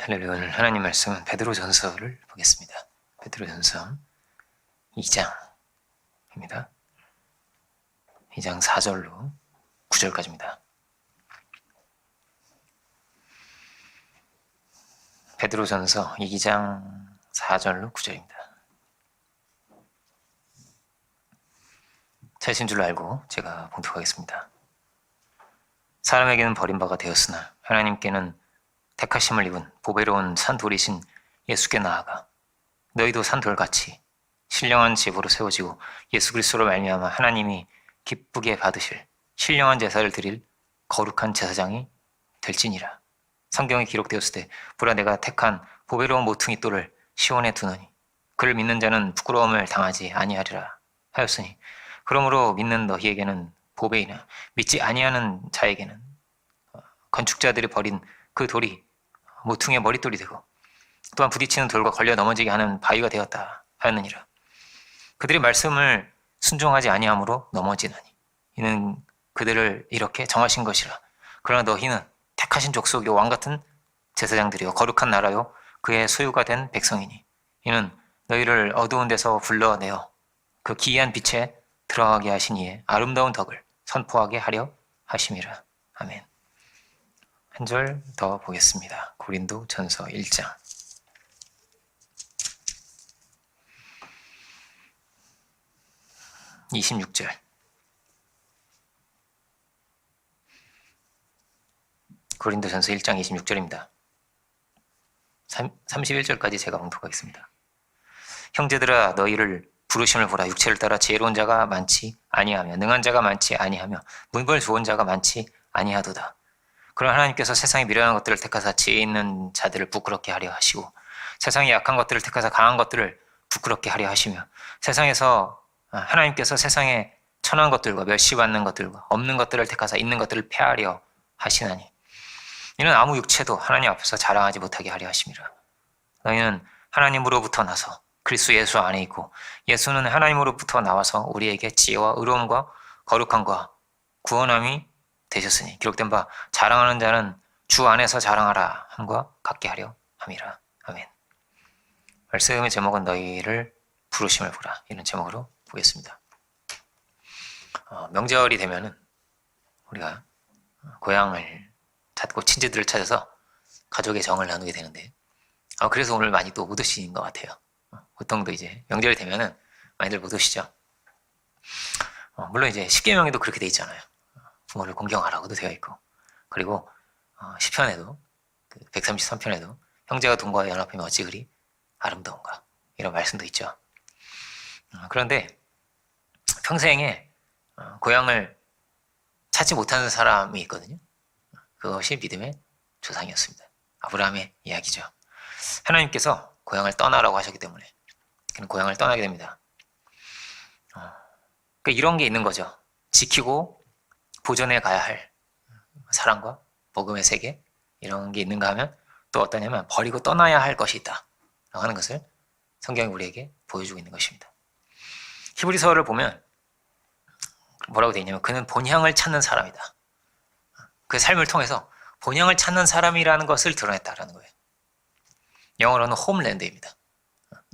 할렐루야. 오늘 하나님 말씀은 베드로전서를 보겠습니다. 베드로전서 2장입니다. 2장 4절로 9절까지입니다. 베드로전서 2장 4절로 9절입니다. 차이신 줄 알고 제가 봉독하겠습니다. 사람에게는 버림바가 되었으나 하나님께는 택하심을 입은 보배로운 산돌이신 예수께 나아가 너희도 산돌같이 신령한 제보로 세워지고 예수 그리스도로 말미암아 하나님이 기쁘게 받으실 신령한 제사를 드릴 거룩한 제사장이 될지니라. 성경에 기록되었을 때 보라 내가 택한 보배로운 모퉁이 돌을 시온에 두노니 그를 믿는 자는 부끄러움을 당하지 아니하리라 하였으니 그러므로 믿는 너희에게는 보배이나 믿지 아니하는 자에게는 건축자들이 버린 그 돌이 모퉁이의 머릿돌이 되고 또한 부딪히는 돌과 걸려 넘어지게 하는 바위가 되었다 하였느니라. 그들이 말씀을 순종하지 아니하므로 넘어지나니 이는 그들을 이렇게 정하신 것이라. 그러나 너희는 택하신 족속이요 왕같은 제사장들이요 거룩한 나라요 그의 소유가 된 백성이니 이는 너희를 어두운 데서 불러내어 그 기이한 빛에 들어가게 하신 이의 아름다운 덕을 선포하게 하려 하심이라. 아멘. 한 절 더 보겠습니다. 고린도전서 1장 26절. 고린도전서 1장 26절입니다. 31절까지 제가 봉독하겠습니다. 형제들아 너희를 부르심을 보라. 육체를 따라 지혜로운 자가 많지 아니하며 능한 자가 많지 아니하며 문벌 좋은 자가 많지 아니하도다. 그러나 하나님께서 세상에 미련한 것들을 택하사 지혜 있는 자들을 부끄럽게 하려 하시고 세상에 약한 것들을 택하사 강한 것들을 부끄럽게 하려 하시며 하나님께서 세상에 천한 것들과 멸시받는 것들과 없는 것들을 택하사 있는 것들을 폐하려 하시나니 이는 아무 육체도 하나님 앞에서 자랑하지 못하게 하려 하심이라. 너희는 하나님으로부터 나서 그리스도 예수 안에 있고 예수는 하나님으로부터 나와서 우리에게 지혜와 의로움과 거룩함과 구원함이 되셨으니 기록된 바 자랑하는 자는 주 안에서 자랑하라 함과 같게 하려 함이라. 아멘. 말씀의 제목은 너희를 부르심을 보라 이런 제목으로 보겠습니다. 명절이 되면은 우리가 고향을 찾고 친지들을 찾아서 가족의 정을 나누게 되는데 그래서 오늘 많이 또 못 오시는 것 같아요. 보통도 이제 명절이 되면은 많이들 못 오시죠. 물론 이제 십계명에도 그렇게 돼 있잖아요. 부모를 공경하라고도 되어 있고 그리고 시편에도 133편에도 형제가 동거하여 연합하면 어찌 그리 아름다운가 이런 말씀도 있죠. 그런데 평생에 고향을 찾지 못하는 사람이 있거든요. 그것이 믿음의 조상이었습니다. 아브라함의 이야기죠. 하나님께서 고향을 떠나라고 하셨기 때문에 그는 고향을 떠나게 됩니다. 그러니까 이런 게 있는 거죠. 지키고 보존해 가야 할 사랑과 복음의 세계 이런 게 있는가 하면 또 어떠냐면 버리고 떠나야 할 것이 있다 라고 하는 것을 성경이 우리에게 보여주고 있는 것입니다. 히브리서를 보면 뭐라고 되어 있냐면 그는 본향을 찾는 사람이다. 그 삶을 통해서 본향을 찾는 사람이라는 것을 드러냈다라는 거예요. 영어로는 홈랜드입니다.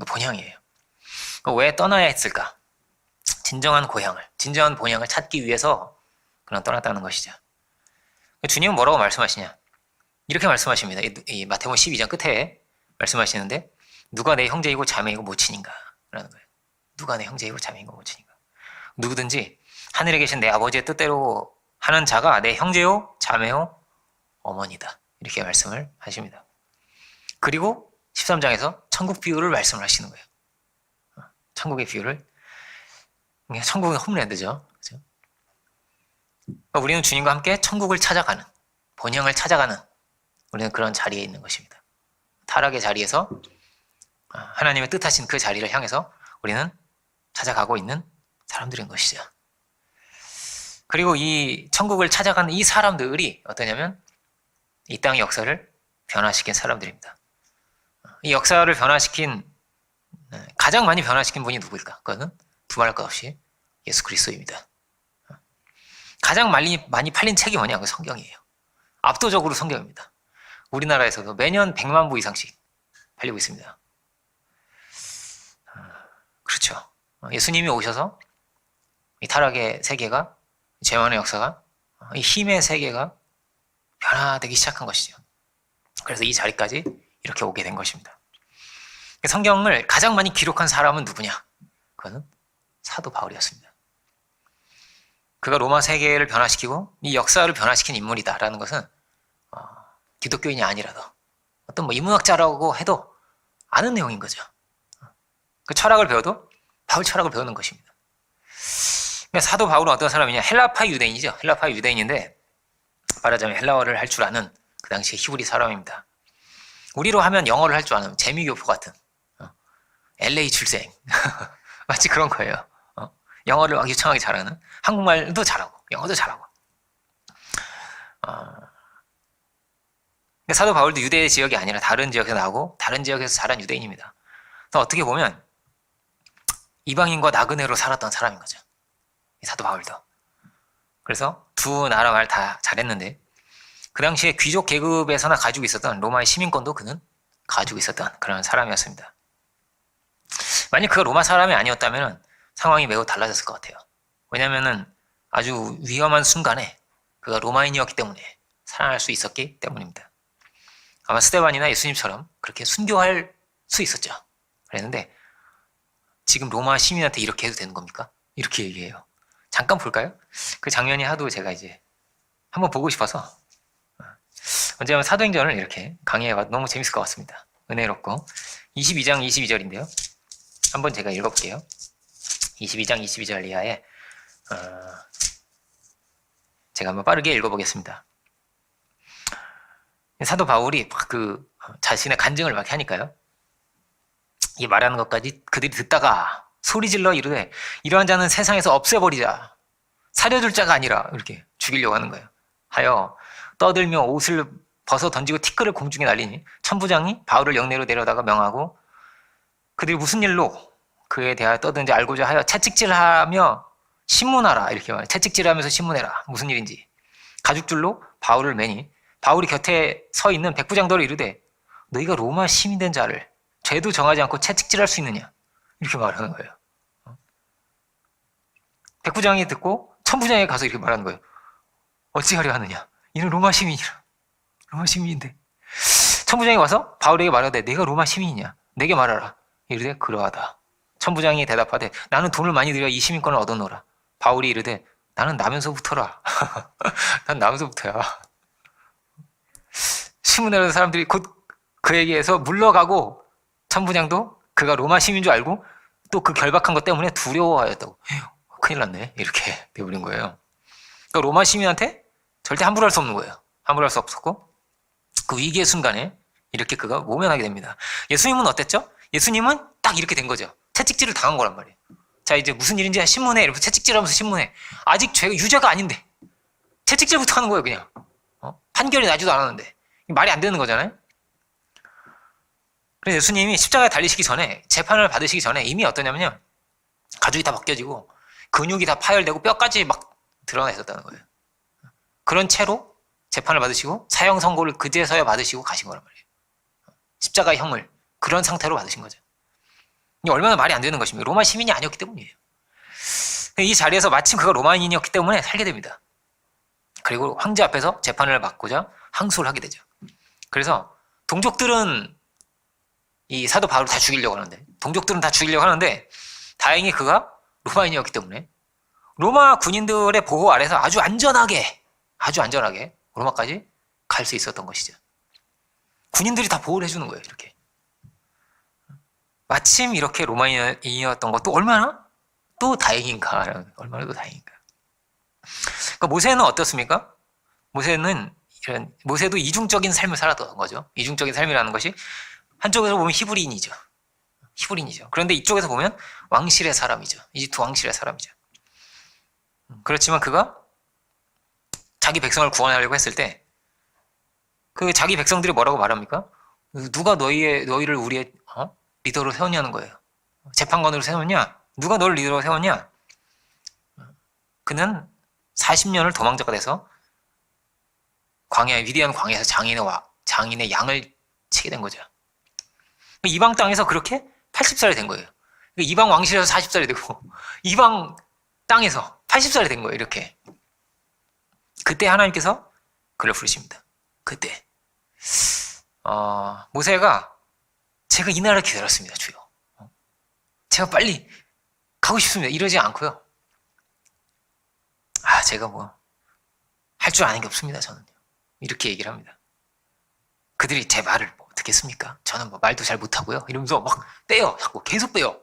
본향이에요. 왜 떠나야 했을까? 진정한 본향을 찾기 위해서 그는 떠났다는 것이죠. 주님은 뭐라고 말씀하시냐? 이렇게 말씀하십니다. 이 마태복음 12장 끝에 말씀하시는데 누가 내 형제이고 자매이고 모친인가? 라는 거예요. 누가 내 형제이고 자매이고 모친인가? 누구든지 하늘에 계신 내 아버지의 뜻대로 하는 자가 내 형제요 자매요 어머니다. 이렇게 말씀을 하십니다. 그리고 13장에서 천국 비유를 말씀을 하시는 거예요. 천국의 비유를 천국은 홈랜드죠. 그렇죠? 우리는 주님과 함께 천국을 찾아가는 본향을 찾아가는 우리는 그런 자리에 있는 것입니다. 타락의 자리에서 하나님의 뜻하신 그 자리를 향해서 우리는 찾아가고 있는 사람들인 것이죠. 그리고 이 천국을 찾아가는 이 사람들이 어떠냐면 이 땅의 역사를 변화시킨 사람들입니다. 이 역사를 가장 많이 변화시킨 분이 누구일까? 그거는 두말할 것 없이 예수 그리스도입니다. 가장 많이 팔린 책이 뭐냐? 그 성경이에요. 압도적으로 성경입니다. 우리나라에서도 매년 100만 부 이상씩 팔리고 있습니다. 그렇죠. 예수님이 오셔서 이 타락의 세계가, 죄만의 역사가, 이 힘의 세계가 변화되기 시작한 것이죠. 그래서 이 자리까지 이렇게 오게 된 것입니다. 성경을 가장 많이 기록한 사람은 누구냐? 그거는 사도 바울이었습니다. 그가 로마 세계를 변화시키고 이 역사를 변화시킨 인물이다라는 것은 기독교인이 아니라도 어떤 뭐 인문학자라고 해도 아는 내용인 거죠. 그 철학을 배워도 바울 철학을 배우는 것입니다. 사도 바울은 어떤 사람이냐? 헬라파 유대인이죠. 헬라파 유대인인데 말하자면 헬라어를 할 줄 아는 그 당시에 히브리 사람입니다. 우리로 하면 영어를 할 줄 아는 재미교포 같은 LA 출생 마치 그런 거예요. 영어를 막 유창하게 잘하는, 한국말도 잘하고 영어도 잘하고. 사도 바울도 유대 지역이 아니라 다른 지역에서 나오고 다른 지역에서 자란 유대인입니다. 그래서 어떻게 보면 이방인과 나그네로 살았던 사람인 거죠. 사도 바울도. 그래서 두 나라 말 다 잘했는데 그 당시에 귀족 계급에서나 가지고 있었던 로마의 시민권도 그는 가지고 있었던 그런 사람이었습니다. 만약 그가 로마 사람이 아니었다면 상황이 매우 달라졌을 것 같아요. 왜냐하면 아주 위험한 순간에 그가 로마인이었기 때문에 살아날 수 있었기 때문입니다. 아마 스데반이나 예수님처럼 그렇게 순교할 수 있었죠. 그랬는데 지금 로마 시민한테 이렇게 해도 되는 겁니까? 이렇게 얘기해요. 잠깐 볼까요? 그 장면이 하도 제가 이제 한번 보고 싶어서 언제나 사도행전을 이렇게 강의해봐도 너무 재밌을 것 같습니다. 은혜롭고 22장 22절인데요. 한번 제가 읽어볼게요. 22장 22절 이하에 제가 한번 빠르게 읽어보겠습니다. 사도 바울이 그 자신의 간증을 막 하니까요. 이 말하는 것까지 그들이 듣다가 소리질러 이르되 이러한 자는 세상에서 없애버리자. 살려줄 자가 아니라 이렇게 죽이려고 하는 거예요. 하여 떠들며 옷을 벗어 던지고 티끌을 공중에 날리니 천부장이 바울을 영내로 데려다가 명하고 그들이 무슨 일로 그에 대하여 떠드는지 알고자 하여 채찍질하며 신문하라 이렇게 말해요. 채찍질하면서 신문해라. 무슨 일인지. 가죽줄로 바울을 매니 바울이 곁에 서 있는 백부장들을 이르되 너희가 로마 시민된 자를 죄도 정하지 않고 채찍질할 수 있느냐 이렇게 말하는 거예요. 백부장이 듣고 천부장에 가서 이렇게 말하는 거예요. 어찌하려 하느냐 이는 로마 시민이라. 로마 시민인데. 천부장이 와서 바울에게 말하되 내가 로마 시민이냐 내게 말하라. 이르되 그러하다. 천부장이 대답하되 나는 돈을 많이 들여 이 시민권을 얻어놓으라. 바울이 이르되 나는 나면서부터라. 난 나면서부터야. 신문하는 사람들이 곧 그에게서 물러가고 천부장도 그가 로마 시민인 줄 알고 또 그 결박한 것 때문에 두려워하였다고. 큰일 났네. 이렇게 되어버린 거예요. 그러니까 로마 시민한테 절대 함부로 할 수 없는 거예요. 함부로 할 수 없었고 그 위기의 순간에 이렇게 그가 모면하게 됩니다. 예수님은 어땠죠? 예수님은 딱 이렇게 된 거죠. 채찍질을 당한 거란 말이에요. 자 이제 무슨 일인지 신문해. 이러면서 채찍질하면서 신문해. 아직 죄가 유죄가 아닌데 채찍질부터 하는 거예요. 그냥 판결이 나지도 않았는데 말이 안 되는 거잖아요. 그래서 예수님이 십자가에 달리시기 전에 재판을 받으시기 전에 이미 어떠냐면요. 가죽이 다 벗겨지고 근육이 다 파열되고 뼈까지 막 드러나 있었다는 거예요. 그런 채로 재판을 받으시고 사형 선고를 그제서야 받으시고 가신 거란 말이에요. 십자가의 형을 그런 상태로 받으신 거죠. 이게 얼마나 말이 안 되는 것입니까? 로마 시민이 아니었기 때문이에요. 이 자리에서 마침 그가 로마인이었기 때문에 살게 됩니다. 그리고 황제 앞에서 재판을 받고자 항소를 하게 되죠. 그래서 동족들은 이 사도 바울을 다 죽이려고 하는데 동족들은 다 죽이려고 하는데 다행히 그가 로마인이었기 때문에 로마 군인들의 보호 아래서 아주 안전하게 로마까지 갈 수 있었던 것이죠. 군인들이 다 보호를 해주는 거예요. 이렇게 마침 이렇게 로마인이었던 것도 얼마나 또 다행인가. 얼마나 또 다행인가. 그러니까 모세는 어떻습니까? 모세도 이중적인 삶을 살았던 거죠. 이중적인 삶이라는 것이 한쪽에서 보면 히브리인이죠. 그런데 이쪽에서 보면 왕실의 사람이죠. 이집트 왕실의 사람이죠. 그렇지만 그가 자기 백성을 구원하려고 했을 때 그 자기 백성들이 뭐라고 말합니까? 누가 너희를 우리의 리더로 세웠냐는 거예요. 재판관으로 세웠냐? 누가 너를 리더로 세웠냐? 그는 40년을 도망자가 돼서 위대한 광야에서 장인의 장인의 양을 치게 된 거죠. 이방 땅에서 그렇게 80살이 된 거예요. 이방 왕실에서 40살이 되고 이방 땅에서 80살이 된 거예요. 이렇게. 그때 하나님께서 그를 부르십니다. 그때 모세가 제가 이 나라를 기다렸습니다. 주여. 제가 빨리 가고 싶습니다. 이러지 않고요. 제가 뭐 할 줄 아는 게 없습니다. 저는요. 이렇게 얘기를 합니다. 그들이 제 말을 뭐 듣겠습니까? 저는 뭐 말도 잘 못하고요. 이러면서 막 빼요. 자꾸 계속 빼요.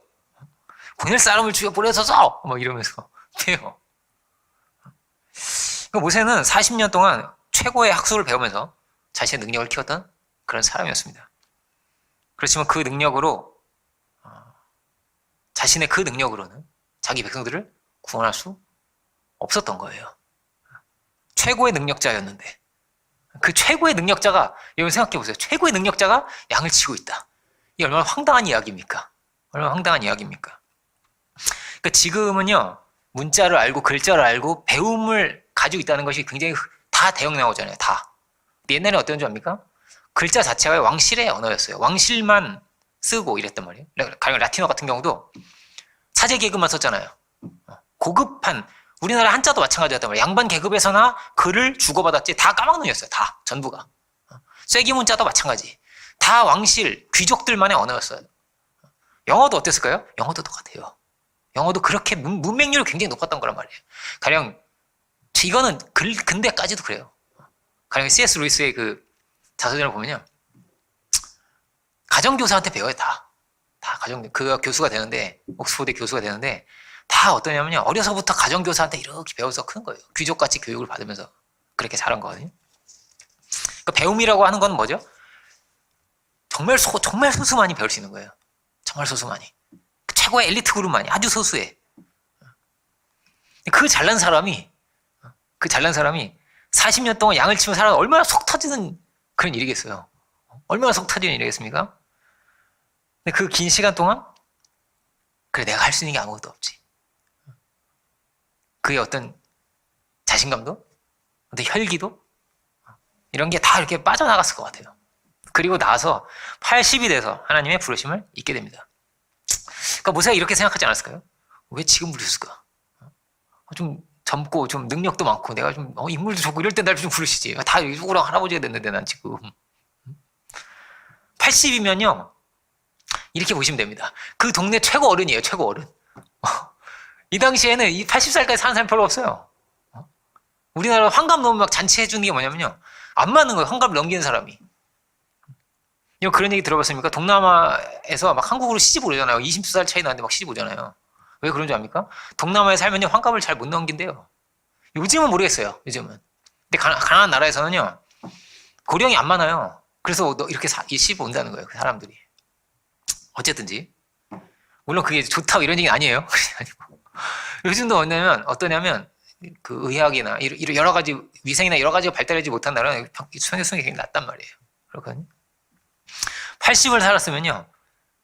보낼 사람을 주여 보내소서! 뭐 이러면서 빼요. 모세는 40년 동안 최고의 학술을 배우면서 자신의 능력을 키웠던 그런 사람이었습니다. 그렇지만 그 능력으로 자신의 그 능력으로는 자기 백성들을 구원할 수 없었던 거예요. 최고의 능력자였는데 그 최고의 능력자가 여러분 생각해 보세요. 최고의 능력자가 양을 치고 있다. 이게 얼마나 황당한 이야기입니까? 얼마나 황당한 이야기입니까? 그러니까 지금은요. 문자를 알고 글자를 알고 배움을 가지고 있다는 것이 굉장히 다 대형 나오잖아요. 다. 옛날에 어떤 줄 압니까? 글자 자체가 왕실의 언어였어요. 왕실만 쓰고 이랬단 말이에요. 가령 라틴어 같은 경우도 사제 계급만 썼잖아요. 고급한 우리나라 한자도 마찬가지였단 말이에요. 양반 계급에서나 글을 주고받았지 다 까막눈이었어요. 다 전부가. 쐐기 문자도 마찬가지. 다 왕실 귀족들만의 언어였어요. 영어도 어땠을까요? 영어도 똑같아요. 영어도 그렇게 문맹률이 굉장히 높았던 거란 말이에요. 가령 이거는 근대까지도 그래요. 가령 C.S. 루이스의 그 자서전을 보면요. 가정교사한테 배워요. 다 그가 교수가 되는데 옥스퍼드 교수가 되는데 다 어떠냐면요. 어려서부터 가정교사한테 이렇게 배워서 큰 거예요. 귀족같이 교육을 받으면서 그렇게 자란 거거든요. 그러니까 배움이라고 하는 건 뭐죠? 정말 소수만이 배울 수 있는 거예요. 정말 소수만이. 최고의 엘리트 그룹만이 아주 소수해. 그 잘난 사람이 40년 동안 양을 치면 사람이 얼마나 속 터지는 그런 일이겠어요. 얼마나 속 터지는 일이겠습니까? 근데 그 긴 시간 동안 그래 내가 할 수 있는 게 아무것도 없지. 그의 어떤 자신감도 어떤 혈기도 이런 게 다 이렇게 빠져나갔을 것 같아요. 그리고 나서 80이 돼서 하나님의 부르심을 잊게 됩니다. 그러니까 모세가 이렇게 생각하지 않았을까요? 왜 지금 부르셨을까? 좀 젊고 좀 능력도 많고 내가 좀 인물도 좋고 이럴 때 날 좀 부르시지. 다 우랑 할아버지가 됐는데 난 지금 80이면요 이렇게 보시면 됩니다. 그 동네 최고 어른이에요. 최고 어른. 이 당시에는 이 80살까지 사는 사람이 별로 없어요. 우리나라 환갑 넘으면 막 잔치해 주는 게 뭐냐면요 안 맞는 거예요. 환갑을 넘기는 사람이. 그런 얘기 들어봤습니까? 동남아에서 막 한국으로 시집 오잖아요. 20살 차이 나는데 막 시집 오잖아요. 왜 그런 줄 압니까? 동남아에 살면요 환갑을 잘 못 넘긴대요. 요즘은 모르겠어요. 요즘은. 근데 가난한 나라에서는요 고령이 안 많아요. 그래서 이렇게 시집 온다는 거예요. 그 사람들이. 어쨌든지 물론 그게 좋다고 이런 얘기는 아니에요. 요즘도 어떠냐면 그 의학이나 이런 여러 가지 위생이나 여러 가지가 발달하지 못한 나라는 수명이 굉장히 낮단 말이에요. 그렇거든요. 80을 살았으면요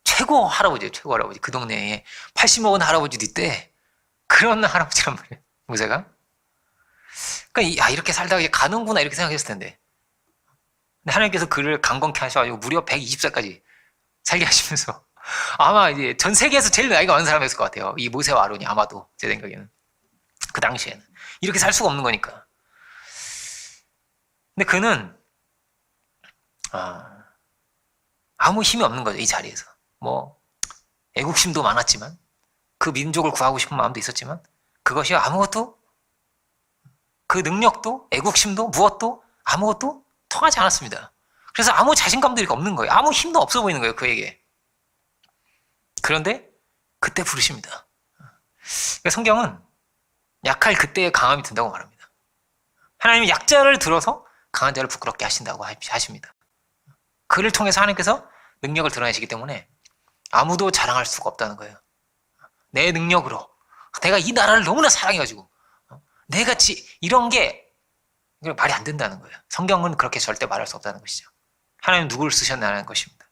최고 할아버지예요. 최고 할아버지. 그 동네에 80 먹은 할아버지도 있대. 그런 할아버지란 말이에요. 모세가. 그러니까 이렇게 살다가 가는구나 이렇게 생각했을 텐데. 근데 하나님께서 그를 강건케 하셔가지고 무려 120살까지 살게 하시면서 아마 이제 전 세계에서 제일 나이가 많은 사람이었을 것 같아요. 이 모세와 아론이 아마도 제 생각에는 그 당시에는 이렇게 살 수가 없는 거니까. 근데 그는 아무 힘이 없는 거죠. 이 자리에서 뭐 애국심도 많았지만 그 민족을 구하고 싶은 마음도 있었지만 그것이 아무것도 그 능력도 애국심도 무엇도 아무것도 통하지 않았습니다. 그래서 아무 자신감도 이렇게 없는 거예요. 아무 힘도 없어 보이는 거예요. 그에게. 그런데 그때 부르십니다. 그러니까 성경은 약할 그때의 강함이 든다고 말합니다. 하나님이 약자를 들어서 강한 자를 부끄럽게 하신다고 하십니다. 그를 통해서 하나님께서 능력을 드러내시기 때문에 아무도 자랑할 수가 없다는 거예요. 내 능력으로 내가 이 나라를 너무나 사랑해가지고 내가 이런 게 말이 안 된다는 거예요. 성경은 그렇게 절대 말할 수 없다는 것이죠. 하나님 누구를 쓰셨냐는 것입니다.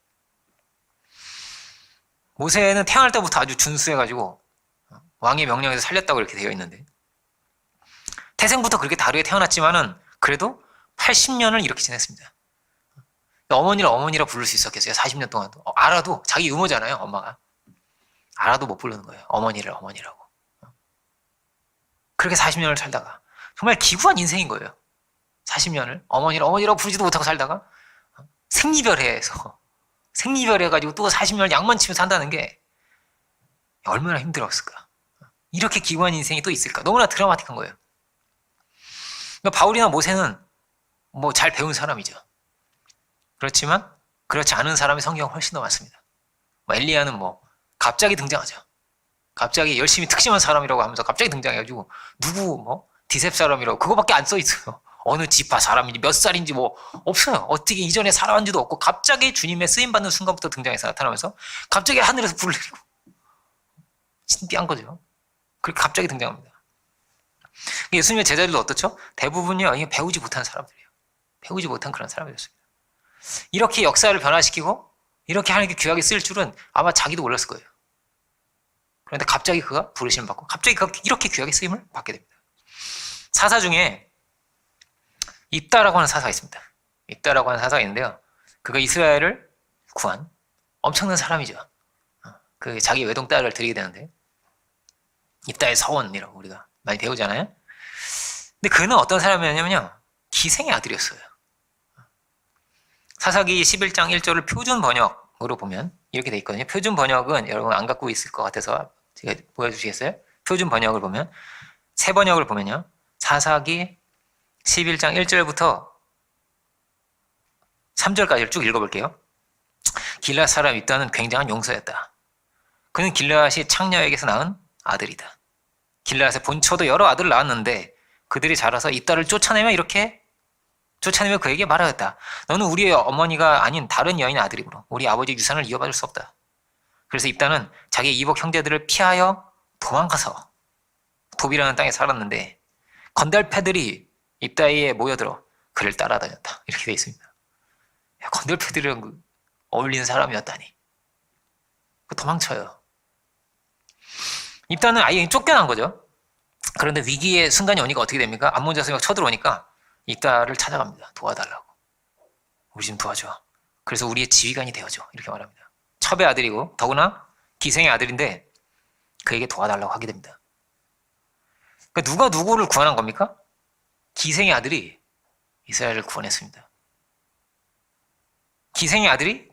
모세는 태어날 때부터 아주 준수해가지고 왕의 명령에서 살렸다고 이렇게 되어 있는데 태생부터 그렇게 다르게 태어났지만은 그래도 80년을 이렇게 지냈습니다. 어머니를 어머니라 부를 수 있었겠어요? 40년 동안도. 알아도 자기 유모잖아요, 엄마가. 알아도 못 부르는 거예요. 어머니를 어머니라고. 그렇게 40년을 살다가 정말 기구한 인생인 거예요. 40년을 어머니를 어머니라고 부르지도 못하고 살다가 생리별해서 생리별해가지고 또 40년을 약만 치며 산다는 게 얼마나 힘들었을까. 이렇게 기구한 인생이 또 있을까. 너무나 드라마틱한 거예요. 그러니까 바울이나 모세는 뭐 잘 배운 사람이죠. 그렇지만 그렇지 않은 사람이 성경은 훨씬 더 많습니다. 엘리야는 뭐 갑자기 등장하죠. 갑자기 열심히 특심한 사람이라고 하면서 갑자기 등장해가지고 누구 뭐 디셉 사람이라고 그거밖에 안 써 있어요. 어느 지파 사람인지 몇 살인지 뭐 없어요. 어떻게 이전에 살아간지도 없고 갑자기 주님의 쓰임받는 순간부터 등장해서 나타나면서 갑자기 하늘에서 불을 내리고 신비한 거죠. 그렇게 갑자기 등장합니다. 예수님의 제자들도 어떻죠? 대부분이요 배우지 못한 사람들이에요. 배우지 못한 그런 사람이었습니다. 이렇게 역사를 변화시키고 이렇게 하나님께 귀하게 쓸 줄은 아마 자기도 몰랐을 거예요. 그런데 갑자기 그가 부르심을 받고 갑자기 그가 이렇게 귀하게 쓰임을 받게 됩니다. 사사 중에 입다라고 하는 사사가 있습니다. 입다라고 하는 사사가 있는데요. 그가 이스라엘을 구한 엄청난 사람이죠. 그 자기 외동딸을 드리게 되는데 입다의 서원이라고 우리가 많이 배우잖아요. 근데 그는 어떤 사람이었냐면요. 기생의 아들이었어요. 사사기 11장 1절을 표준 번역으로 보면 이렇게 돼 있거든요. 표준 번역은 여러분 안 갖고 있을 것 같아서 제가 보여주시겠어요? 표준 번역을 보면 새 번역을 보면요. 사사기 11장 1절부터 3절까지를 쭉 읽어볼게요. 길앗 사람 입다는 굉장한 용서였다. 그는 길앗이 창녀에게서 낳은 아들이다. 길앗의 본처도 여러 아들을 낳았는데 그들이 자라서 입다를 쫓아내며 그에게 말하였다. 너는 우리의 어머니가 아닌 다른 여인의 아들이므로 우리 아버지의 유산을 이어받을 수 없다. 그래서 입다는 자기의 이복 형제들을 피하여 도망가서 도비라는 땅에 살았는데 건달패들이 입다에 모여들어 그를 따라다녔다. 이렇게 되어 있습니다. 건달패들이랑 어울리는 사람이었다니. 도망쳐요. 입다는 아예 쫓겨난 거죠. 그런데 위기의 순간이 오니까 어떻게 됩니까? 암몬 자손이 쳐들어오니까 입다를 찾아갑니다. 도와달라고. 우리 좀 도와줘. 그래서 우리의 지휘관이 되어줘. 이렇게 말합니다. 첩의 아들이고 더구나 기생의 아들인데 그에게 도와달라고 하게 됩니다. 그러니까 누가 누구를 구원한 겁니까? 기생의 아들이 이스라엘을 구원했습니다. 기생의 아들이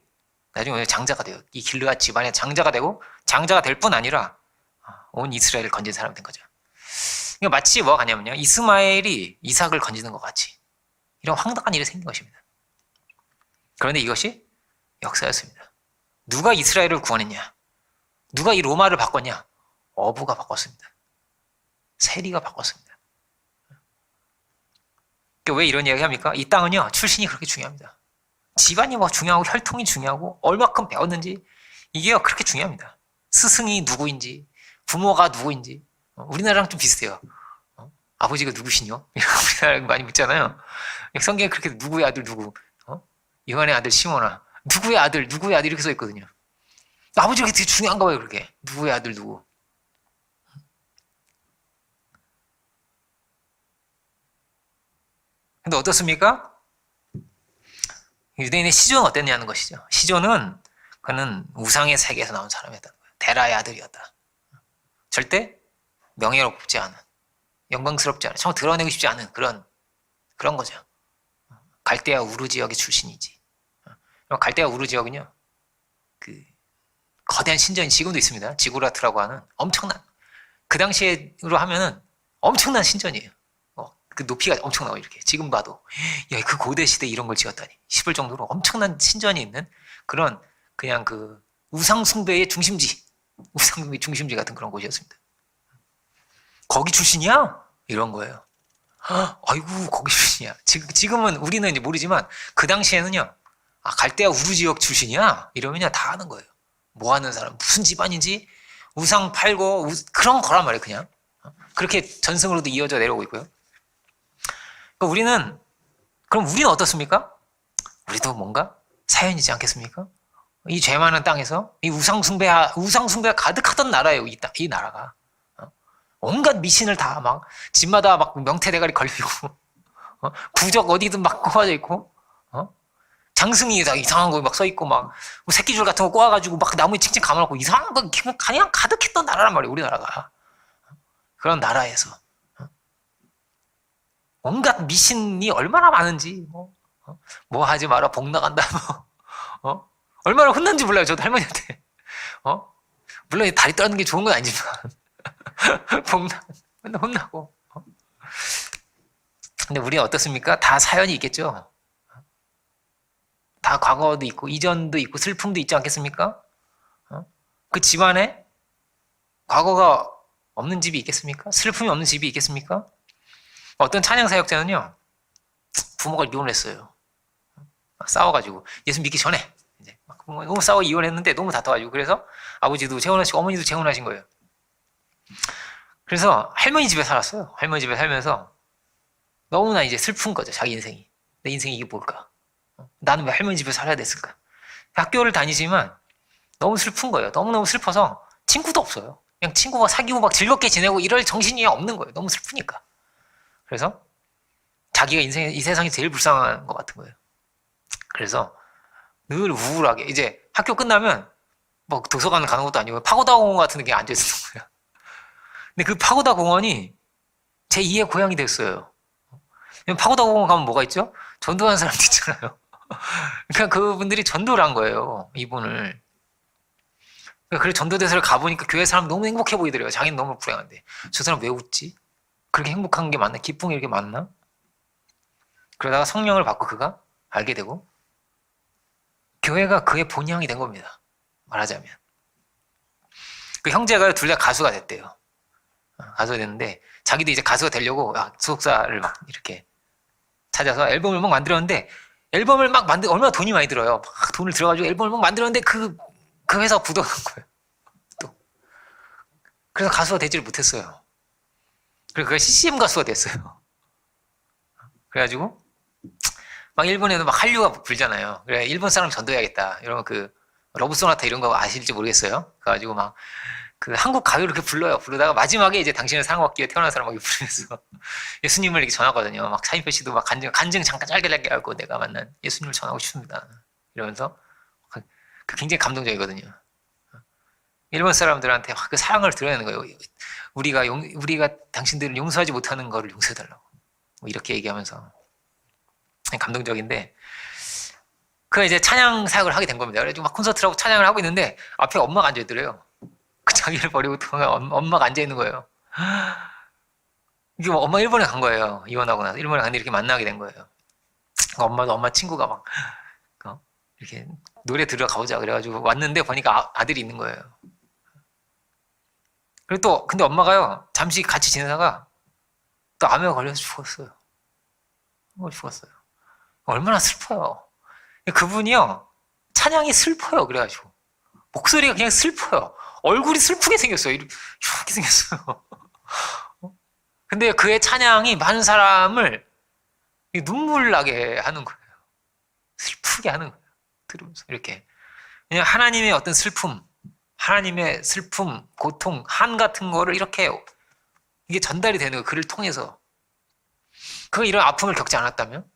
나중에 장자가 돼요. 이 길르앗 집안의 장자가 되고 장자가 될 뿐 아니라 온 이스라엘을 건진 사람이 된 거죠. 그러니까 마치 뭐가 같냐면요. 이스마엘이 이삭을 건지는 것 같이 이런 황당한 일이 생긴 것입니다. 그런데 이것이 역사였습니다. 누가 이스라엘을 구원했냐? 누가 이 로마를 바꿨냐? 어부가 바꿨습니다. 세리가 바꿨습니다. 그러니까 왜 이런 이야기 합니까? 이 땅은요. 출신이 그렇게 중요합니다. 집안이 뭐 중요하고 혈통이 중요하고 얼마큼 배웠는지 이게요. 그렇게 중요합니다. 스승이 누구인지 부모가 누구인지 우리나라랑 좀 비슷해요. 아버지가 누구시뇨? 우리나라 많이 묻잖아요. 성경에 그렇게 누구의 아들 누구? 요한의 아들 시몬아. 누구의 아들 이렇게 써 있거든요. 아버지가 되게 중요한가 봐요. 그렇게 누구의 아들 누구? 근데 어떻습니까? 유대인의 시존은 어땠냐는 것이죠. 시존은 그는 우상의 세계에서 나온 사람이었다는 거예요. 데라의 아들이었다. 절대 명예롭지 않은, 영광스럽지 않은, 정말 드러내고 싶지 않은 그런 거죠. 갈대아 우르 지역의 출신이지. 갈대아 우르 지역은요, 그 거대한 신전이 지금도 있습니다. 지구라트라고 하는 엄청난, 그 당시로 하면은 엄청난 신전이에요. 그 높이가 엄청나고 이렇게 지금 봐도 야, 그 고대 시대 이런 걸 지었다니 싶을 정도로 엄청난 신전이 있는 그런 그냥 그 우상 숭배의 중심지, 우상 숭배 중심지 같은 그런 곳이었습니다. 거기 출신이야? 이런 거예요. 아이고 거기 출신이야. 지금은 우리는 이제 모르지만 그 당시에는요. 갈대아 우르 지역 출신이야? 이러면요 다 아는 거예요. 뭐 하는 사람, 무슨 집안인지 우상 팔고 그런 거란 말이에요. 그냥 그렇게 전승으로도 이어져 내려오고 있고요. 그러니까 그럼 우리는 어떻습니까? 우리도 뭔가 사연이지 않겠습니까? 이 죄 많은 땅에서 이 우상숭배가 가득하던 나라예요. 이 나라가. 온갖 미신을 다 막 집마다 막 명태 대가리 걸리고 부적 어디든 막 꼽아져 있고 장승이에다 이상한 거 막 써있고, 막, 뭐 새끼줄 같은 거 꼬아가지고 막 나무에 칭칭 감아놓고 이상한 거 그냥 가득했던 나라란 말이에요, 우리나라가. 그런 나라에서. 온갖 미신이 얼마나 많은지, 뭐 하지 마라, 복 나간다, 얼마나 혼난지 몰라요, 저도 할머니한테. 물론 다리 떨는 게 좋은 건 아니지만, 맨날 혼나고. 근데 우리는 어떻습니까? 다 사연이 있겠죠? 다 과거도 있고, 이전도 있고, 슬픔도 있지 않겠습니까? 그 집안에 과거가 없는 집이 있겠습니까? 슬픔이 없는 집이 있겠습니까? 어떤 찬양 사역자는요, 부모가 이혼했어요. 싸워가지고, 예수 믿기 전에, 이제 너무 싸워 이혼했는데 너무 다퉈가지고, 그래서 아버지도 재혼하시고 어머니도 재혼하신 거예요. 그래서 할머니 집에 살았어요. 할머니 집에 살면서 너무나 이제 슬픈 거죠, 자기 인생이. 내 인생이 이게 뭘까? 나는 왜 할머니 집에 살아야 됐을까? 학교를 다니지만 너무 슬픈 거예요. 너무너무 슬퍼서 친구도 없어요. 그냥 친구가 사귀고 막 즐겁게 지내고 이럴 정신이 없는 거예요. 너무 슬프니까. 그래서 자기가 인생에 이 세상이 제일 불쌍한 것 같은 거예요. 그래서 늘 우울하게 이제 학교 끝나면 뭐 도서관 가는 것도 아니고 파고다 공원 같은 데 앉아 있는 거예요. 근데 그 파고다 공원이 제 2의 고향이 됐어요. 파고다 공원 가면 뭐가 있죠? 전도하는 사람도 있잖아요. 그러니까 그분들이 전도를 한 거예요, 이분을. 그래서 전도대사를 가보니까 교회 사람 너무 행복해 보이더래요. 자기는 너무 불행한데. 저 사람 왜 웃지? 그렇게 행복한 게 맞나? 기쁨이 이렇게 많나? 그러다가 성령을 받고 그가 알게 되고, 교회가 그의 본향이 된 겁니다. 말하자면. 그 형제가 둘 다 가수가 됐대요. 가수가 됐는데, 자기도 이제 가수가 되려고 소속사를 막 이렇게 찾아서 앨범을 막 만들었는데, 앨범을 막 얼마나 돈이 많이 들어요. 막 돈을 들어가지고 앨범을 막 만들었는데, 그 회사가 부도난 거예요. 또. 그래서 가수가 되지를 못했어요. 그래서 그가 CCM 가수가 됐어요. 그래가지고, 막 일본에도 막 한류가 불잖아요. 그래, 일본 사람 전도해야겠다. 이러면 그, 러브소나타 이런 거 아실지 모르겠어요. 그래가지고 막, 그 한국 가요를 이렇게 불러요. 부르다가 마지막에 이제 당신을 사랑받기 위해 태어난 사람 막 부르면서 예수님을 이렇게 전하거든요. 막 차인표 씨도 막 간증 잠깐 짧게 하고 내가 만난 예수님을 전하고 싶습니다. 이러면서 그 굉장히 감동적이거든요. 일본 사람들한테 그 사랑을 드러내는 거예요. 우리가 당신들을 용서하지 못하는 거를 용서해달라고. 뭐 이렇게 얘기하면서 감동적인데, 그 이제 찬양 사역을 하게 된 겁니다. 그래가지고 막 콘서트라고 찬양을 하고 있는데 앞에 엄마가 앉아 있더래요. 그 자기를 버리고 엄마가 앉아 있는 거예요. 이게 엄마 일본에 간 거예요. 이혼하고 나서 일본에 갔는데 이렇게 만나게 된 거예요. 엄마도 엄마 친구가 막 이렇게 노래 들으러 가보자 그래가지고 왔는데 보니까 아들이 있는 거예요. 그리고 또 근데 엄마가요 잠시 같이 지내다가 또 암에 걸려서 죽었어요. 죽었어요. 얼마나 슬퍼요. 그분이요 찬양이 슬퍼요. 그래가지고 목소리가 그냥 슬퍼요. 얼굴이 슬프게 생겼어요. 이렇게 생겼어요. 근데 그의 찬양이 많은 사람을 눈물 나게 하는 거예요. 슬프게 하는 거예요. 들으면서 이렇게. 그냥 하나님의 어떤 슬픔, 하나님의 슬픔, 고통, 한 같은 거를 이렇게 이게 전달이 되는 거예요. 그를 통해서. 그가 이런 아픔을 겪지 않았다면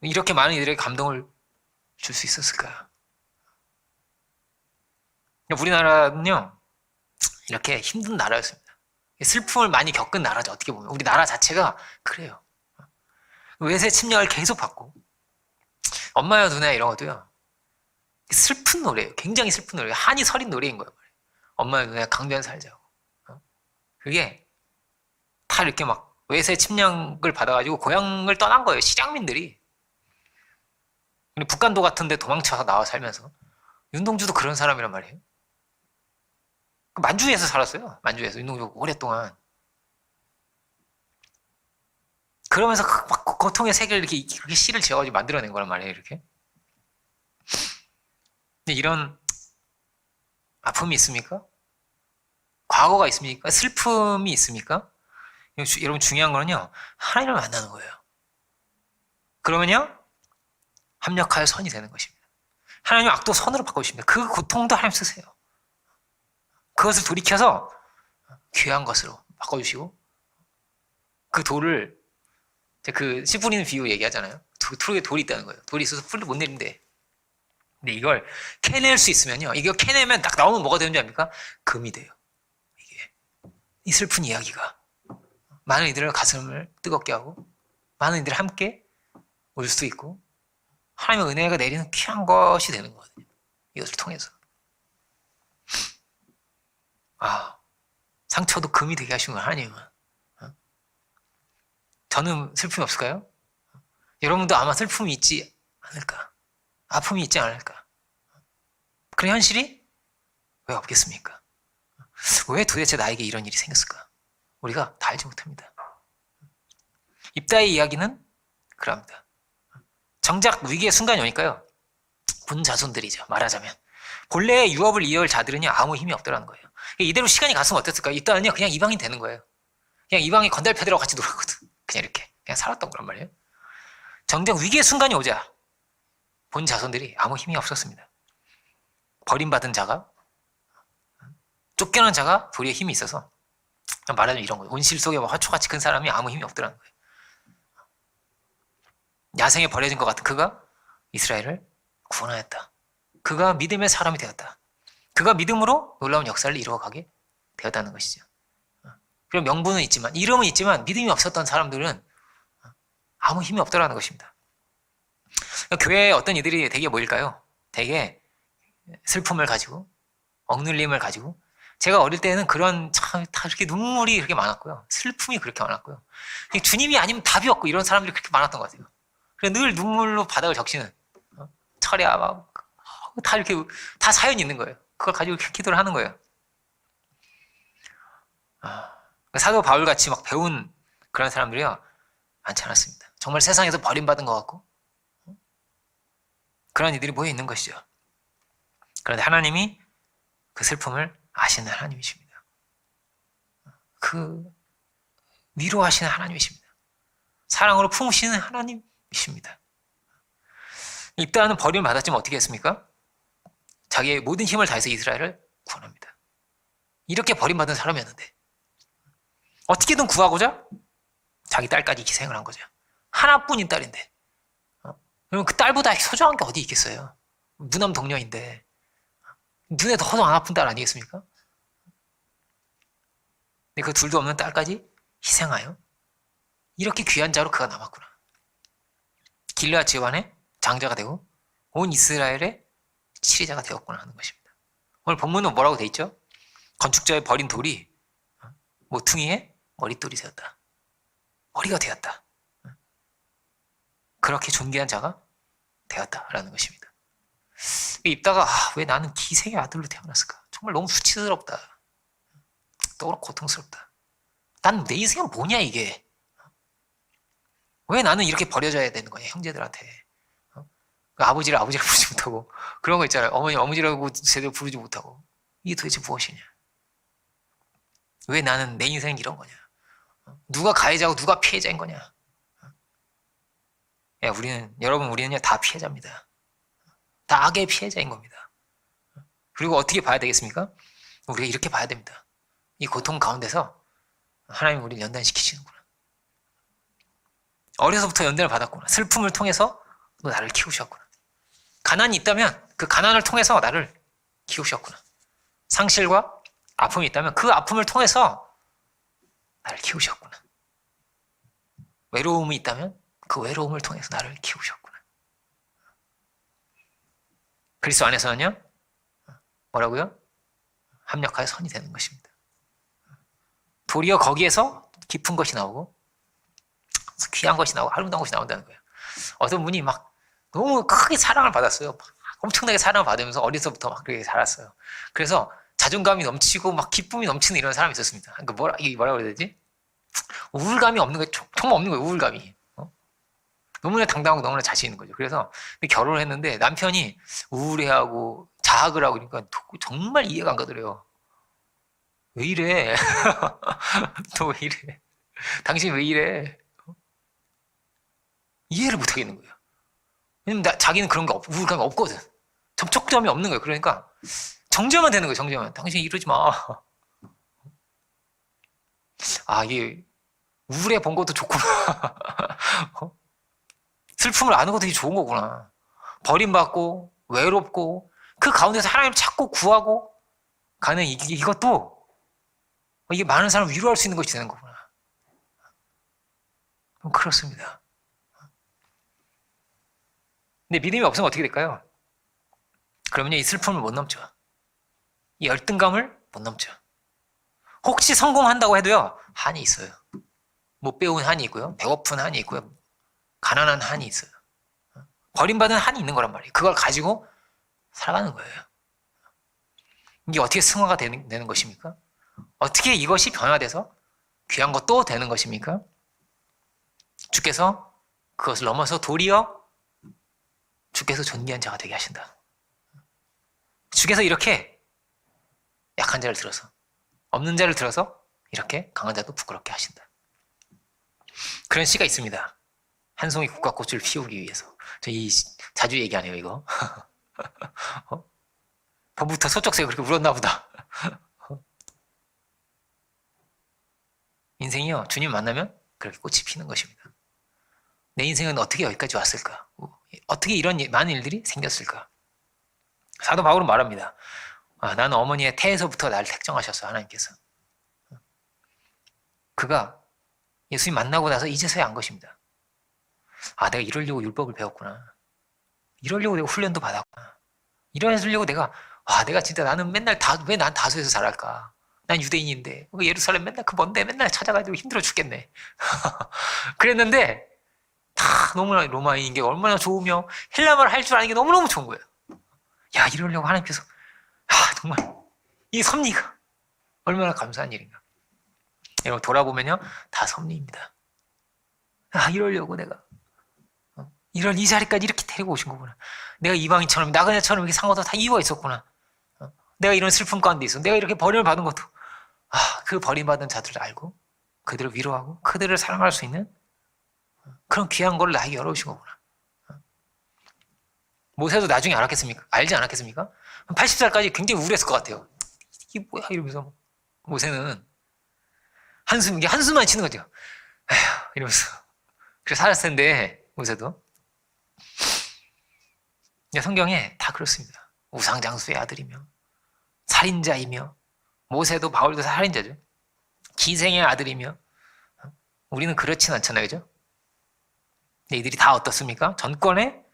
이렇게 많은 이들에게 감동을 줄 수 있었을까요? 우리나라는요 이렇게 힘든 나라였습니다. 슬픔을 많이 겪은 나라죠. 어떻게 보면 우리 나라 자체가 그래요. 외세 침략을 계속 받고 엄마야 누나야 이런 것도요 슬픈 노래예요. 굉장히 슬픈 노래예요. 한이 서린 노래인 거예요. 엄마야 누나야 강변 살자고. 그게 다 이렇게 막 외세 침략을 받아가지고 고향을 떠난 거예요. 실향민들이. 북한도 같은데 도망쳐서 나와 살면서 윤동주도 그런 사람이란 말이에요. 만주에서 살았어요. 만주에서 윤동주 오랫동안. 그러면서 막 고통의 세계를 이렇게 시를 지어가지고 만들어낸 거란 말이에요. 이렇게. 근데 이런 아픔이 있습니까? 과거가 있습니까? 슬픔이 있습니까? 여러분 중요한 거는요. 하나님을 만나는 거예요. 그러면요. 합력하여 선이 되는 것입니다. 하나님은 악도 선으로 바꿔주십니다. 그 고통도 하나님 쓰세요. 그것을 돌이켜서 귀한 것으로 바꿔주시고 그 돌을 그 씨 뿌리는 비유 얘기하잖아요. 트럭에 돌이 있다는 거예요. 돌이 있어서 풀도 못 내린대. 근데 이걸 캐낼 수 있으면요. 이거 캐내면 딱 나오면 뭐가 되는 줄 압니까? 금이 돼요. 이게. 이 슬픈 이야기가. 많은 이들의 가슴을 뜨겁게 하고, 많은 이들이 함께 울 수 있고, 하나님의 은혜가 내리는 귀한 것이 되는 거거든요. 이것을 통해서. 상처도 금이 되게 하시는 거예요, 하나님은. 저는 슬픔이 없을까요? 여러분도 아마 슬픔이 있지 않을까? 아픔이 있지 않을까? 그런 현실이 왜 없겠습니까? 왜 도대체 나에게 이런 일이 생겼을까? 우리가 다 알지 못합니다. 입다의 이야기는 그럽니다. 정작 위기의 순간이 오니까요. 본 자손들이죠. 말하자면. 본래의 유업을 이어올 자들은요. 아무 힘이 없더라는 거예요. 이대로 시간이 갔으면 어땠을까요? 입다는요. 그냥 이방인 되는 거예요. 그냥 이방인 건달패들하고 같이 놀았거든. 그냥 이렇게. 그냥 살았던 거란 말이에요. 정작 위기의 순간이 오자 본 자손들이 아무 힘이 없었습니다. 버림받은 자가, 쫓겨난 자가 도리에 힘이 있어서 말하자면 이런 거예요. 온실 속에 화초같이 큰 사람이 아무 힘이 없더라는 거예요. 야생에 버려진 것 같은 그가 이스라엘을 구원하였다. 그가 믿음의 사람이 되었다. 그가 믿음으로 놀라운 역사를 이루어가게 되었다는 것이죠. 그럼 명분은 있지만, 이름은 있지만 믿음이 없었던 사람들은 아무 힘이 없더라는 것입니다. 교회에 어떤 이들이 되게 뭐일까요? 되게 슬픔을 가지고, 억눌림을 가지고, 제가 어릴 때는 그런 참 다 이렇게 눈물이 그렇게 많았고요. 슬픔이 그렇게 많았고요. 주님이 아니면 답이 없고 이런 사람들이 그렇게 많았던 것 같아요. 그래서 늘 눈물로 바닥을 적시는, 철야 막, 다 이렇게, 다 사연이 있는 거예요. 그걸 가지고 기도를 하는 거예요. 사도 바울 같이 막 배운 그런 사람들이요. 많지 않았습니다. 정말 세상에서 버림받은 것 같고, 그런 이들이 모여 있는 것이죠. 그런데 하나님이 그 슬픔을 아시는 하나님이십니다. 그 위로하시는 하나님이십니다. 사랑으로 품으시는 하나님이십니다. 입다는 버림을 받았지만 어떻게 했습니까? 자기의 모든 힘을 다해서 이스라엘을 구원합니다. 이렇게 버림받은 사람이었는데 어떻게든 구하고자 자기 딸까지 희생을 한 거죠. 하나뿐인 딸인데. 그러면 그 딸보다 소중한 게 어디 있겠어요? 무남 동녀인데. 눈에 더 안 아픈 딸 아니겠습니까? 근데 그 둘도 없는 딸까지 희생하여 이렇게 귀한 자로 그가 남았구나. 길르앗 지반의 장자가 되고 온 이스라엘의 치리자가 되었구나 하는 것입니다. 오늘 본문은 뭐라고 돼 있죠? 건축자의 버린 돌이 모퉁이의 머릿돌이 되었다. 머리가 되었다. 그렇게 존귀한 자가 되었다라는 것입니다. 입다가 왜 나는 기생의 아들로 태어났을까? 정말 너무 수치스럽다. 또 고통스럽다. 난 내 인생은 뭐냐 이게. 왜 나는 이렇게 버려져야 되는 거냐 형제들한테. 아버지를 부르지 못하고 그런 거 있잖아요. 어머니라고 제대로 부르지 못하고. 이게 도대체 무엇이냐. 왜 나는 내 인생은 이런 거냐. 누가 가해자고 누가 피해자인 거냐. 우리는요 다 피해자입니다. 다 악의 피해자인 겁니다. 그리고 어떻게 봐야 되겠습니까? 우리가 이렇게 봐야 됩니다. 이 고통 가운데서 하나님이 우리를 연단시키시는구나. 어려서부터 연단을 받았구나. 슬픔을 통해서 너 나를 키우셨구나. 가난이 있다면 그 가난을 통해서 나를 키우셨구나. 상실과 아픔이 있다면 그 아픔을 통해서 나를 키우셨구나. 외로움이 있다면 그 외로움을 통해서 나를 키우셨구나. 그리스도 안에서는요, 뭐라고요? 합력하여 선이 되는 것입니다. 도리어 거기에서 깊은 것이 나오고, 귀한 것이 나오고, 아름다운 것이 나온다는 거예요. 어떤 분이 막 너무 크게 사랑을 받았어요. 엄청나게 사랑을 받으면서 어려서부터 막 그렇게 자랐어요. 그래서 자존감이 넘치고 막 기쁨이 넘치는 이런 사람이 있었습니다. 그러니까 이게 뭐라고 그래야 되지? 우울감이 없는 거예요. 정말 없는 거예요, 우울감이. 너무나 당당하고 너무나 자신 있는 거죠. 그래서 결혼을 했는데 남편이 우울해하고 자학을 하고 그러니까 정말 이해가 안 가더래요. 왜 이래? 너 왜 이래? 당신 왜 이래? 이해를 못 하겠는 거예요. 왜냐면 자기는 그런 게 우울감이 없거든. 접촉점이 없는 거예요. 그러니까 정죄만 되는 거예요. 정죄만. 당신 이러지 마. 이게 우울해 본 것도 좋구나. 슬픔을 아는 것도 좋은 거구나. 버림받고 외롭고 그 가운데서 하나님을 찾고 구하고 가는 이것도 이게 많은 사람을 위로할 수 있는 것이 되는 거구나. 그렇습니다. 근데 믿음이 없으면 어떻게 될까요? 그러면요, 이 슬픔을 못 넘죠. 이 열등감을 못 넘죠. 혹시 성공한다고 해도요, 한이 있어요. 못 배운 한이 있고요, 배고픈 한이 있고요, 가난한 한이 있어요. 버림받은 한이 있는 거란 말이에요. 그걸 가지고 살아가는 거예요. 이게 어떻게 승화가 되는 것입니까? 어떻게 이것이 변화돼서 귀한 것도 되는 것입니까? 주께서 그것을 넘어서 도리어 주께서 존귀한 자가 되게 하신다. 주께서 이렇게 약한 자를 들어서, 없는 자를 들어서 이렇게 강한 자도 부끄럽게 하신다. 그런 시가 있습니다. 한 송이 국화꽃을 피우기 위해서. 저 자주 얘기하네요, 이거. 봄부터 소쩍새가 그렇게 울었나 보다. 인생이요, 주님 만나면 그렇게 꽃이 피는 것입니다. 내 인생은 어떻게 여기까지 왔을까? 어떻게 이런 많은 일들이 생겼을까? 사도 바울은 말합니다. 나는 어머니의 태에서부터 나를 택정하셨어, 하나님께서. 그가 예수님 만나고 나서 이제서야 안 것입니다. 내가 이러려고 율법을 배웠구나. 이러려고 내가 훈련도 받았구나. 이러려고 내가 진짜 나는 맨날 왜 난 다소에서 자랄까? 난 유대인인데 예루살렘 맨날 그 먼데 맨날 찾아가지고 힘들어 죽겠네. 그랬는데 다 너무나 로마인인 게 얼마나 좋으며 헬라말을 할 줄 아는 게 너무너무 좋은 거예요. 야, 이러려고 하나님께서 정말 이 섭리가 얼마나 감사한 일인가. 여러분 돌아보면요, 다 섭리입니다. 이러려고 내가 이런 이 자리까지 이렇게 데리고 오신 거구나. 내가 이방인처럼 나그네처럼 이렇게 산 것도 다 이유가 있었구나. 내가 이런 슬픔 가운데 있어. 내가 이렇게 버림을 받은 것도 그 버림받은 자들을 알고 그들을 위로하고 그들을 사랑할 수 있는 그런 귀한 걸 나에게 열어오신 거구나. 모세도 나중에 알지 않았겠습니까? 80살까지 굉장히 우울했을 것 같아요. 이게 뭐야 이러면서 모세는 한숨만 치는 거죠. 에휴 이러면서 그래서 살았을 텐데 모세도. 성경에 다 그렇습니다. 우상장수의 아들이며 살인자이며 모세도 바울도 살인자죠. 기생의 아들이며 우리는 그렇진 않잖아요, 그죠? 근데 이들이 다 어떻습니까? 전권에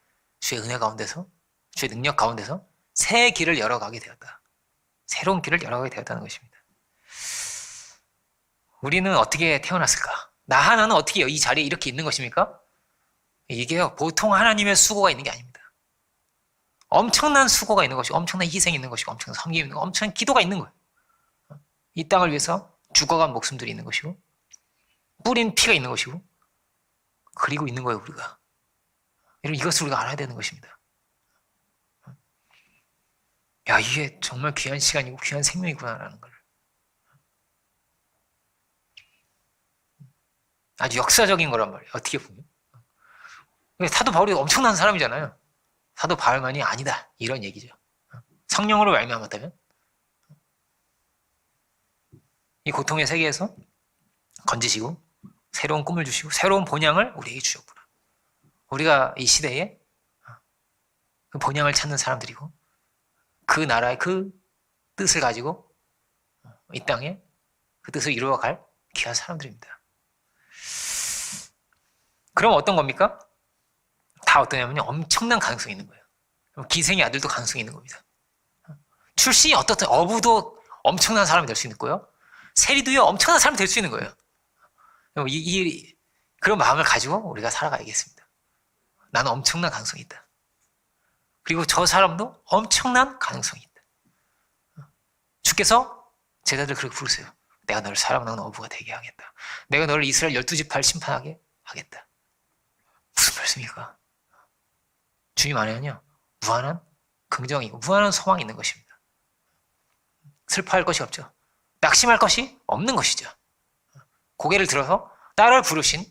주의 은혜 가운데서 주의 능력 가운데서 새 길을 열어가게 되었다. 새로운 길을 열어가게 되었다는 것입니다. 우리는 어떻게 태어났을까? 나 하나는 어떻게 이 자리에 이렇게 있는 것입니까? 이게요, 보통 하나님의 수고가 있는 게 아닙니다. 엄청난 수고가 있는 것이고 엄청난 희생이 있는 것이고 엄청난 섬김이 있는 것이고 엄청난 기도가 있는 거예요. 이 땅을 위해서 죽어간 목숨들이 있는 것이고 뿌린 피가 있는 것이고 그리고 있는 거예요, 우리가. 이것을 우리가 알아야 되는 것입니다. 야, 이게 정말 귀한 시간이고 귀한 생명이구나라는 걸. 아주 역사적인 거란 말이에요, 어떻게 보면. 사도 바울이 엄청난 사람이잖아요. 사도 바울만이 아니다, 이런 얘기죠. 성령으로 말미암았다면 이 고통의 세계에서 건지시고 새로운 꿈을 주시고 새로운 본향을 우리에게 주셨구나. 우리가 이 시대에 그 본향을 찾는 사람들이고 그 나라의 그 뜻을 가지고 이 땅에 그 뜻을 이루어갈 귀한 사람들입니다. 그럼 어떤 겁니까? 다 어떠냐면요, 엄청난 가능성이 있는 거예요. 기생의 아들도 가능성이 있는 겁니다. 출신이 어떻든 어부도 엄청난 사람이 될 수 있고요, 세리도요 엄청난 사람이 될 수 있는 거예요. 그런 마음을 가지고 우리가 살아가야겠습니다. 나는 엄청난 가능성이 있다. 그리고 저 사람도 엄청난 가능성이 있다. 주께서 제자들 그렇게 부르세요. 내가 너를 사랑하는 어부가 되게 하겠다. 내가 너를 이스라엘 12지파를 심판하게 하겠다. 무슨 말씀입니까? 주님 안에는요, 무한한 긍정이고 무한한 소망이 있는 것입니다. 슬퍼할 것이 없죠. 낙심할 것이 없는 것이죠. 고개를 들어서 나를 부르신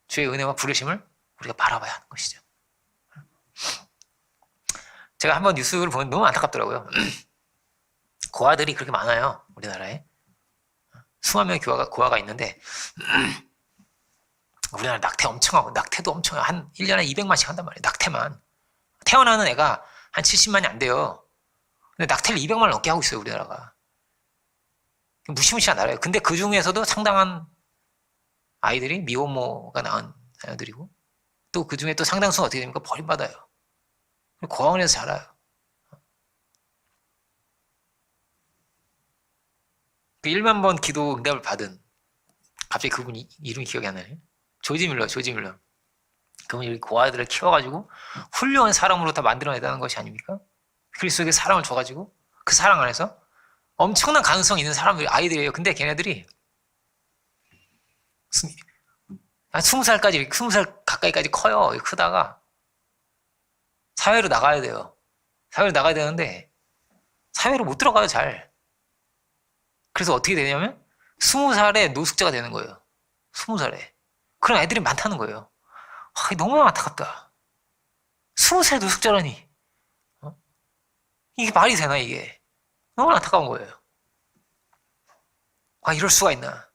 주의 은혜와 부르심을 우리가 바라봐야 하는 것이죠. 제가 한번 뉴스를 보면 너무 안타깝더라고요. 고아들이 그렇게 많아요, 우리나라에. 수만 명의 고아가 있는데 우리나라 낙태 엄청 하고, 낙태도 엄청, 한 1년에 200만씩 한단 말이에요. 낙태만. 태어나는 애가 한 70만이 안 돼요. 근데 낙태를 200만을 넘게 하고 있어요, 우리나라가. 무시무시한 나라예요. 근데 그 중에서도 상당한 아이들이 미혼모가 낳은 아이들이고, 또 그 중에 또 상당수가 어떻게 됩니까? 버림받아요. 고아원에서 자라요. 그 1만 번 기도 응답을 받은, 갑자기 그분 이름이 기억이 안 나네. 조지 밀러. 그분이 이렇게 고아들을 키워가지고 훌륭한 사람으로 다 만들어내다는 것이 아닙니까? 그리스도에게 사랑을 줘가지고 그 사랑 안에서 엄청난 가능성 있는 사람들이, 아이들이에요. 근데 걔네들이 한 20살까지, 20살 가까이까지 커요. 크다가 사회로 나가야 돼요. 사회로 나가야 되는데 사회로 못 들어가요, 잘. 그래서 어떻게 되냐면 20살에 노숙자가 되는 거예요. 20살에. 그런 애들이 많다는 거예요. 너무 안타깝다. 20살 노숙자라니. 이게 말이 되나, 이게. 너무 안타까운 거예요. 이럴 수가 있나.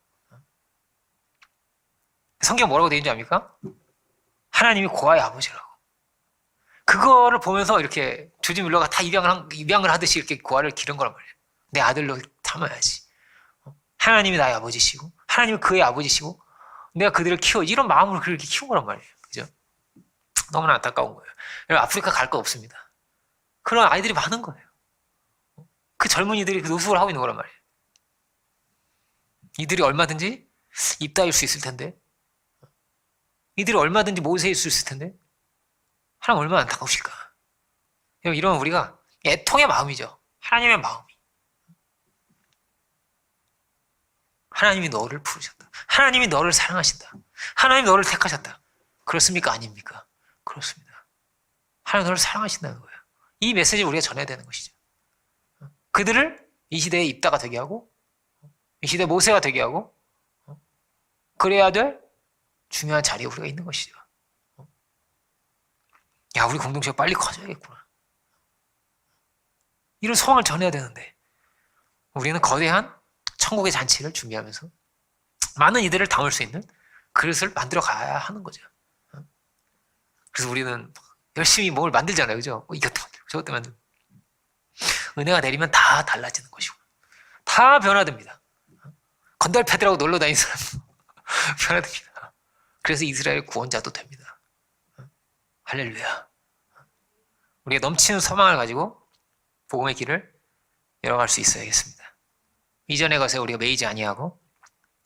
성경 뭐라고 되어 있는지 압니까? 하나님이 고아의 아버지라고. 그거를 보면서 이렇게 조지 밀러가 다 입양을 하듯이 이렇게 고아를 기른 거란 말이에요. 내 아들로 삼아야지. 하나님이 나의 아버지시고, 하나님이 그의 아버지시고, 내가 그들을 키워야지. 이런 마음으로 그렇게 키운 거란 말이에요. 그죠? 너무나 안타까운 거예요. 여러분, 아프리카 갈 거 없습니다. 그런 아이들이 많은 거예요. 그 젊은이들이 그 노숙을 하고 있는 거란 말이에요. 이들이 얼마든지 입다일 수 있을 텐데, 이들이 얼마든지 모세일 수 있을 텐데, 하나님 얼마나 안타까우실까. 이러면 우리가 애통의 마음이죠. 하나님의 마음이. 하나님이 너를 부르셨다. 하나님이 너를 사랑하신다. 하나님이 너를 택하셨다. 그렇습니까? 아닙니까? 그렇습니다. 하나님 너를 사랑하신다는 거예요. 이 메시지를 우리가 전해야 되는 것이죠. 그들을 이 시대에 입다가 되게 하고, 이 시대 모세가 되게 하고, 그래야 될 중요한 자리에 우리가 있는 것이죠. 우리 공동체가 빨리 커져야겠구나. 이런 소망을 전해야 되는데, 우리는 거대한 천국의 잔치를 준비하면서 많은 이들을 담을 수 있는 그릇을 만들어 가야 하는 거죠. 그래서 우리는 열심히 뭘 만들잖아요. 그죠? 이것도 만들고 저것도 만들고. 은혜가 내리면 다 달라지는 것이고, 다 변화됩니다. 건달패들하고 놀러 다니는 사람 변화됩니다. 그래서 이스라엘 구원자도 됩니다. 할렐루야. 우리가 넘치는 소망을 가지고 복음의 길을 열어갈 수 있어야겠습니다. 이전의 것에 우리가 매이지 아니하고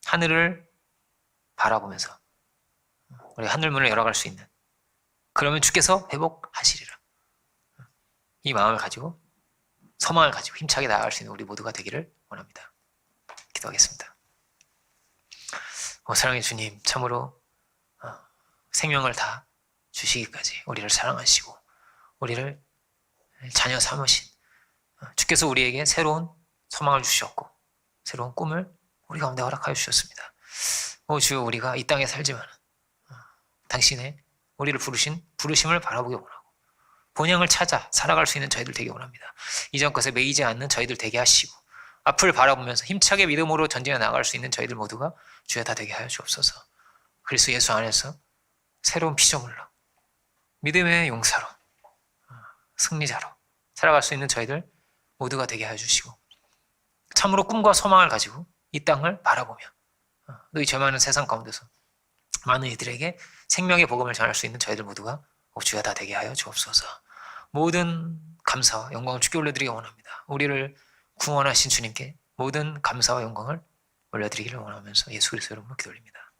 하늘을 바라보면서 우리가 하늘문을 열어갈 수 있는, 그러면 주께서 회복하시리라. 이 마음을 가지고, 소망을 가지고 힘차게 나아갈 수 있는 우리 모두가 되기를 원합니다. 기도하겠습니다. 사랑의 주님, 참으로 생명을 다 주시기까지 우리를 사랑하시고 우리를 자녀 삼으신 주께서 우리에게 새로운 소망을 주셨고 새로운 꿈을 우리 가운데 허락하여 주셨습니다. 주여, 우리가 이 땅에 살지만 당신의 우리를 부르심을 바라보기 원하고 본향을 찾아 살아갈 수 있는 저희들 되기 원합니다. 이전 것에 매이지 않는 저희들 되게 하시고 앞을 바라보면서 힘차게 믿음으로 전진해 나갈 수 있는 저희들 모두가 주여 다 되게 하여 주옵소서. 그리스도 예수 안에서 새로운 피조물로 믿음의 용사로 승리자로 살아갈 수 있는 저희들 모두가 되게 하여 주시고 참으로 꿈과 소망을 가지고 이 땅을 바라보며 너희 죄 많은 세상 가운데서 많은 이들에게 생명의 복음을 전할 수 있는 저희들 모두가 주여 다 되게 하여 주옵소서. 모든 감사와 영광을 주께 올려드리기 원합니다. 우리를 구원하신 주님께 모든 감사와 영광을 올려드리기를 원하면서 예수 그리스도 이름으로 기도 올립니다.